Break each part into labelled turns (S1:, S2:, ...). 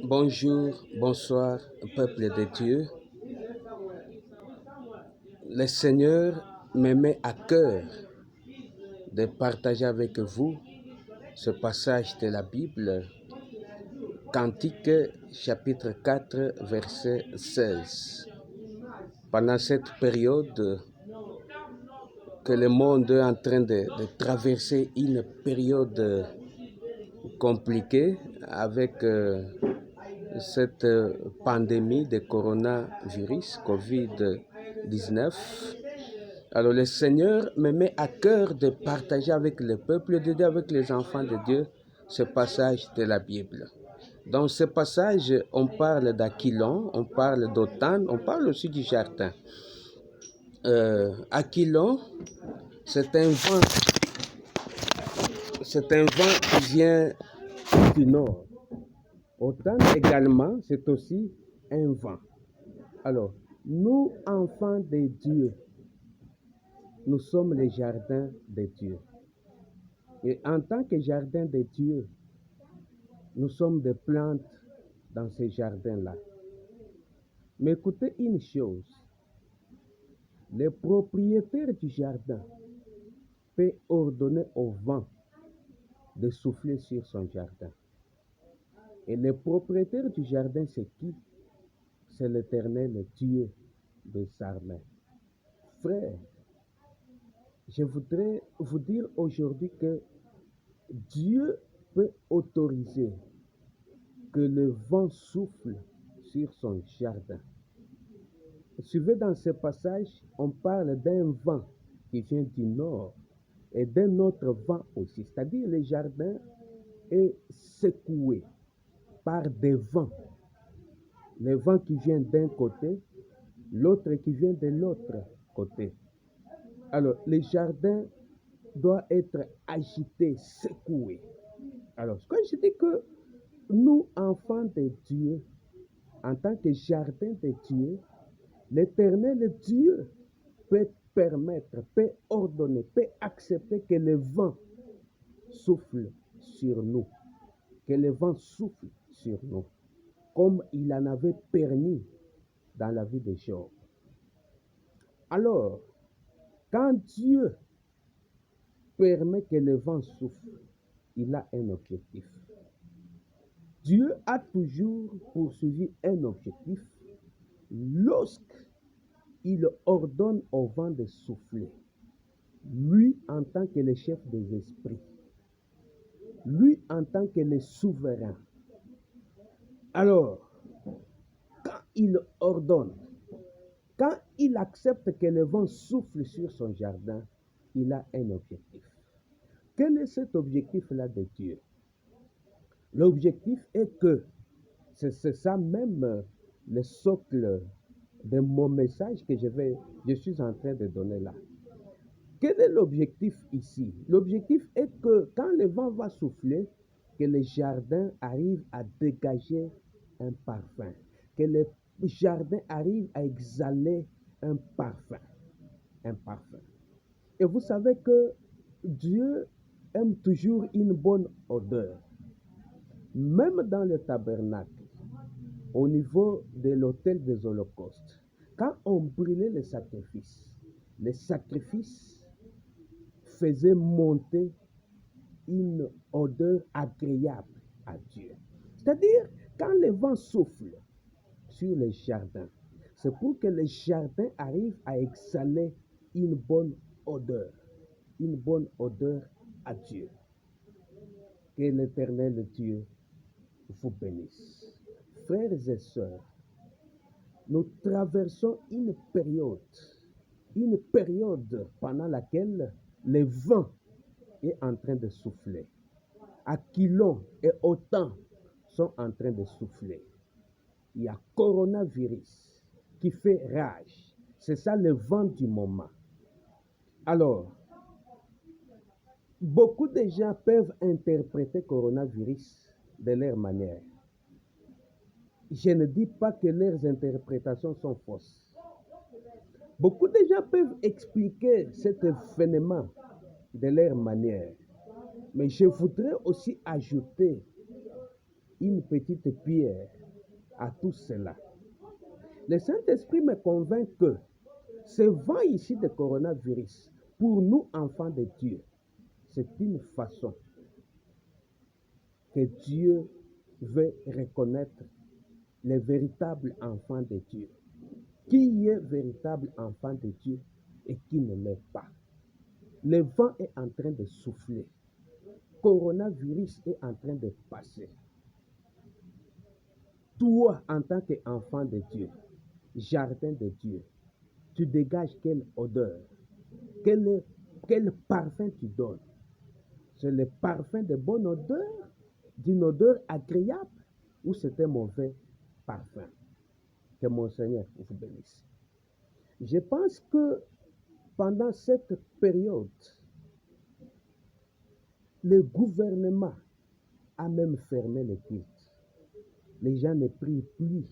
S1: Bonjour, bonsoir, peuple de Dieu. Le Seigneur me met à cœur de partager avec vous ce passage de la Bible, Cantique chapitre 4, verset 16. Pendant cette période que le monde est en train de traverser une période compliquée avec cette pandémie de coronavirus, COVID-19. Alors le Seigneur me met à cœur de partager avec le peuple de Dieu, avec les enfants de Dieu, ce passage de la Bible. Dans ce passage, on parle d'Aquilon, on parle d'Othan, on parle aussi du jardin. Aquilon, c'est un vent qui vient du nord. Othan également, c'est aussi un vent. Alors, nous, enfants de Dieu, nous sommes les jardins de Dieu. Et en tant que jardin de Dieu, nous sommes des plantes dans ces jardins-là. Mais écoutez une chose, le propriétaire du jardin peut ordonner au vent de souffler sur son jardin. Et le propriétaire du jardin, c'est qui? C'est l'Éternel Dieu des armées. Frère, je voudrais vous dire aujourd'hui que Dieu peut autoriser que le vent souffle sur son jardin. Suivez dans ce passage, on parle d'un vent qui vient du nord et d'un autre vent aussi. C'est-à-dire le jardin est secoué par des vents. Le vent qui vient d'un côté, l'autre qui vient de l'autre côté. Alors, le jardin doit être agité, secoué. Alors, quand je dis que nous, enfants de Dieu, en tant que jardin de Dieu, l'Éternel Dieu peut permettre, peut ordonner, peut accepter que le vent souffle sur nous, que le vent souffle sur nous, comme il en avait permis dans la vie de Job. Alors, quand Dieu permet que le vent souffle, il a un objectif. Dieu a toujours poursuivi un objectif lorsqu'il ordonne au vent de souffler. Lui en tant que le chef des esprits, lui en tant que le souverain. Alors, quand il ordonne, quand il accepte que le vent souffle sur son jardin, il a un objectif. Quel est cet objectif-là de Dieu? L'objectif est que, c'est ça même le socle de mon message que je suis en train de donner là. Quel est l'objectif ici? L'objectif est que quand le vent va souffler, que le jardin arrive à dégager un parfum, que le jardin arrive à exhaler un parfum. Un parfum. Et vous savez que Dieu aime toujours une bonne odeur. Même dans le tabernacle, au niveau de l'autel des holocaustes, quand on brûlait les sacrifices faisaient monter une odeur agréable à Dieu. C'est-à-dire, quand le vent souffle sur les jardins, c'est pour que les jardins arrivent à exhaler une bonne odeur à Dieu. Que l'Éternel Dieu vous bénisse. Frères et sœurs, nous traversons une période pendant laquelle le vent est en train de souffler. Aquilon et Othan sont en train de souffler. Il y a coronavirus qui fait rage. C'est ça le vent du moment. Alors, beaucoup de gens peuvent interpréter coronavirus de leur manière. Je ne dis pas que leurs interprétations sont fausses. Beaucoup de gens peuvent expliquer cet phénomène de leur manière. Mais je voudrais aussi ajouter une petite pierre à tout cela. Le Saint-Esprit me convainc que ce vent ici de coronavirus, pour nous enfants de Dieu, c'est une façon que Dieu veut reconnaître les véritables enfants de Dieu. Qui est véritable enfant de Dieu et qui ne l'est pas. Le vent est en train de souffler. Coronavirus est en train de passer. Toi, en tant qu'enfant de Dieu, jardin de Dieu, tu dégages quelle odeur, quel parfum tu donnes. C'est le parfum de bonne odeur, d'une odeur agréable, ou c'est un mauvais parfum? Que mon Seigneur vous bénisse. Je pense que pendant cette période, le gouvernement a même fermé les cultes. Les gens ne prient plus.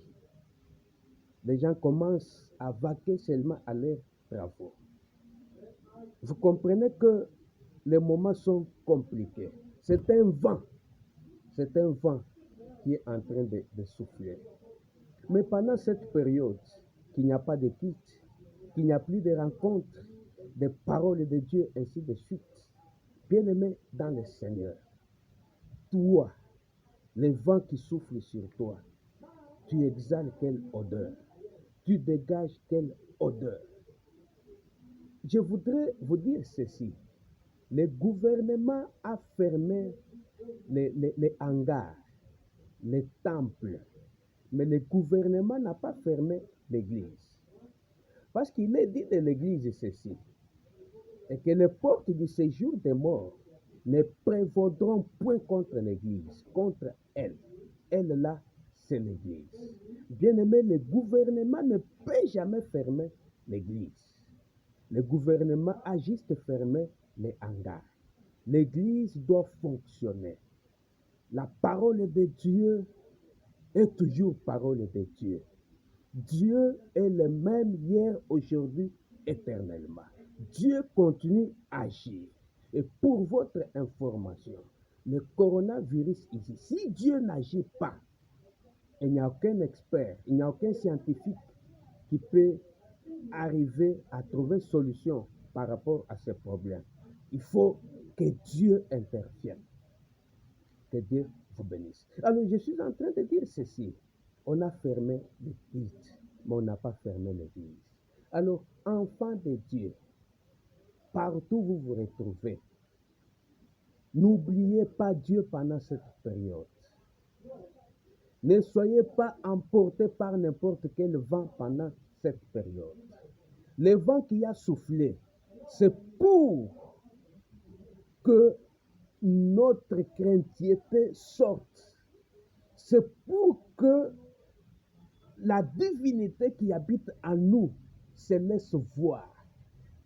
S1: Les gens commencent à vaquer seulement à leurs travaux. Vous comprenez que les moments sont compliqués. C'est un vent qui est en train de souffler. Mais pendant cette période, qu'il n'y a pas de culte, qu'il n'y a plus de rencontres, de paroles de Dieu, ainsi de suite, bien-aimé dans le Seigneur, toi, le vent qui souffle sur toi, tu exhales quelle odeur, tu dégages quelle odeur. Je voudrais vous dire ceci, le gouvernement a fermé les hangars, les temples, mais le gouvernement n'a pas fermé l'église. Parce qu'il est dit de l'église ceci, et que les portes du séjour des morts ne prévaudront point contre l'église, contre elle. Elle là, c'est l'église. Bien-aimé, le gouvernement ne peut jamais fermer l'église. Le gouvernement a juste fermé les hangars. L'église doit fonctionner. La parole de Dieu est toujours parole de Dieu. Dieu est le même hier, aujourd'hui, éternellement. Dieu continue à agir. Et pour votre information, le coronavirus ici, si Dieu n'agit pas, il n'y a aucun expert, il n'y a aucun scientifique qui peut arriver à trouver solution par rapport à ce problème. Il faut que Dieu intervienne. Que Dieu vous bénisse. Alors, je suis en train de dire ceci. On a fermé les cultes, mais on n'a pas fermé l'église. Alors, enfants de Dieu, partout où vous vous retrouvez, n'oubliez pas Dieu pendant cette période. Ne soyez pas emportés par n'importe quel vent pendant cette période. Le vent qui a soufflé, c'est pour que notre craintivité sorte. C'est pour que la divinité qui habite en nous se laisse voir.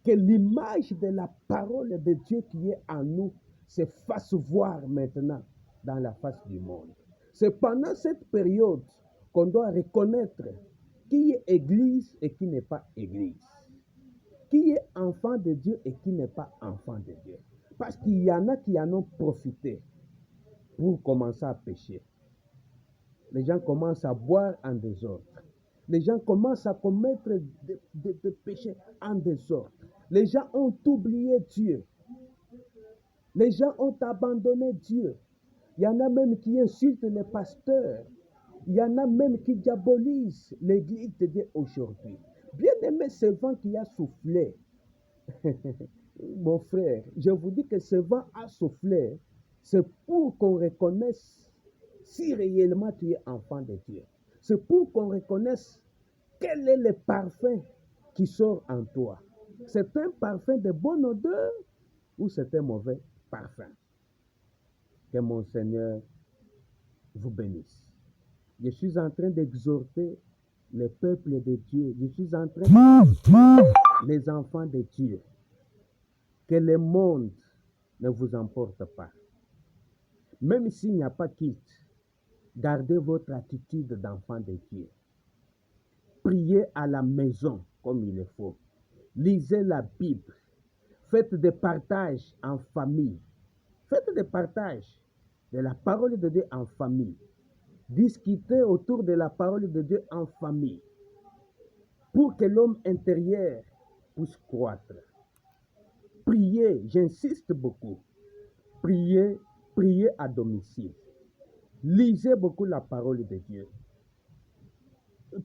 S1: Que l'image de la parole de Dieu qui est en nous se fasse voir maintenant dans la face du monde. C'est pendant cette période qu'on doit reconnaître qui est église et qui n'est pas église. Qui est enfant de Dieu et qui n'est pas enfant de Dieu. Parce qu'il y en a qui en ont profité pour commencer à pécher. Les gens commencent à boire en désordre. Les gens commencent à commettre des péchés en désordre. Les gens ont oublié Dieu. Les gens ont abandonné Dieu. Il y en a même qui insultent les pasteurs. Il y en a même qui diabolisent l'église de Dieu aujourd'hui. Bien aimé, ce vent qui a soufflé, mon frère, je vous dis que ce vent a soufflé, c'est pour qu'on reconnaisse si réellement tu es enfant de Dieu. C'est pour qu'on reconnaisse quel est le parfum qui sort en toi. C'est un parfum de bonne odeur ou c'est un mauvais parfum? Que mon Seigneur vous bénisse. Je suis en train d'exhorter le peuple de Dieu. Je suis en train de les enfants de Dieu. Que le monde ne vous emporte pas. Même s'il n'y a pas culte, gardez votre attitude d'enfant de Dieu. Priez à la maison comme il le faut. Lisez la Bible. Faites des partages en famille. Faites des partages de la parole de Dieu en famille. discuter autour de la parole de Dieu en famille pour que l'homme intérieur puisse croître. Priez, j'insiste beaucoup, priez à domicile. Lisez beaucoup la parole de Dieu.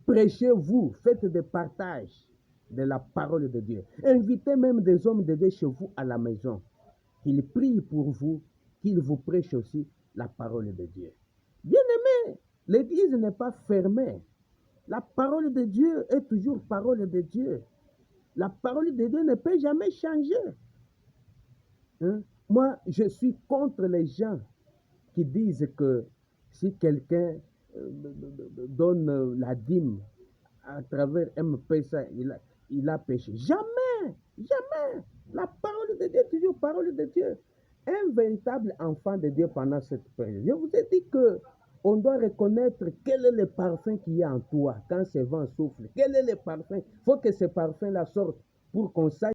S1: Prêchez-vous, faites des partages de la parole de Dieu. Invitez même des hommes de Dieu chez vous à la maison, qu'ils prient pour vous, qu'ils vous prêchent aussi la parole de Dieu. Bien-aimés, l'Église n'est pas fermée. La parole de Dieu est toujours parole de Dieu. La parole de Dieu ne peut jamais changer. Hein? Moi, je suis contre les gens qui disent que si quelqu'un donne la dîme à travers M-Pesa, il a péché. Jamais, jamais. La parole de Dieu est toujours parole de Dieu. Un véritable enfant de Dieu pendant cette période. Je vous ai dit que on doit reconnaître quel est le parfum qui est en toi quand ce vent souffle. Quel est le parfum? Il faut que ce parfum-là sorte pour qu'on sache